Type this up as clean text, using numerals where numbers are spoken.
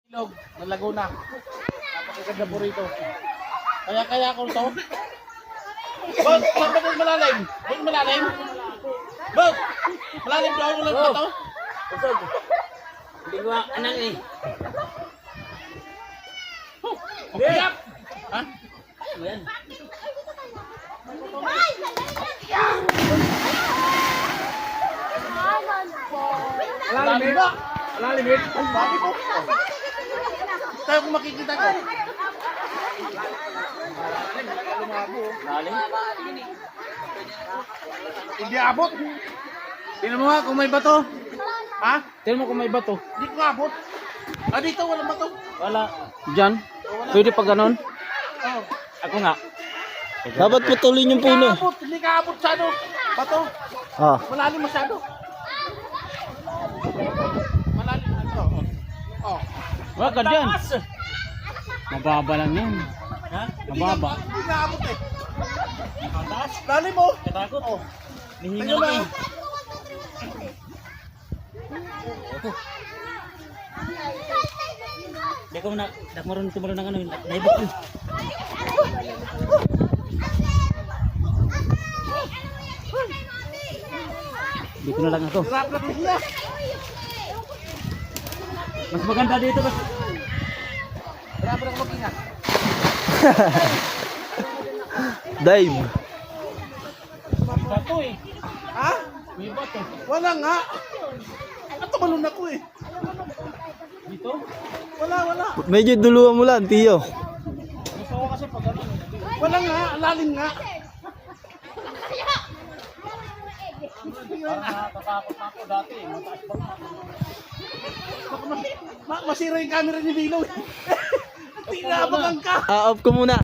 Ilog ng Laguna. Napakaganda po rito. Kaya ko ito. Bot, saan ba ito malalim? Bot, malalim? Bot, malalim daw ulang ba ito? Usog. Hindi ko anang eh. Kaya! Ha? Ano yan? Malalim ba? Malalim ba? Ang bakit po? Tayo kung makikita ko. Lalim? Hindi abot. Tingnan mo nga kung may bato. Ha? Tingnan mo kung may bato. Hindi ko abot. Ah, dito walang bato. Wala. Diyan? Pwede pa ganon? Oh. Ako nga. Dapat putulin yung puno. Hindi ka abot masyado. Bato. Ah. Malalim masyado. Malalim masyado. Oh. Wala ka dyan. Mababa lang yan. Ha? Mababa. Hindi ka abot eh. Lalim mo. Katakot. Oh. Nihinga Tingnan mo. lang eh. Hindi ko na, marunong tumulong ng ano, naibot ko. Hindi ko na lang ako. Hirap na po sila. Mas maganda dito mas. Hirap na mag-ingat. Dive. May bato eh. Ha? May bato. Wala nga. At tumalon ako eh. Dito? Wala. Medyo duluan mo lang, Tiyo. Gusto ko kasi pag ano. Wala nga. Lalim nga. Parang natatakot na ako dati eh. Mataas pa nga. Masira yung camera ni Bilo. Tinabagan ka. Off ko muna.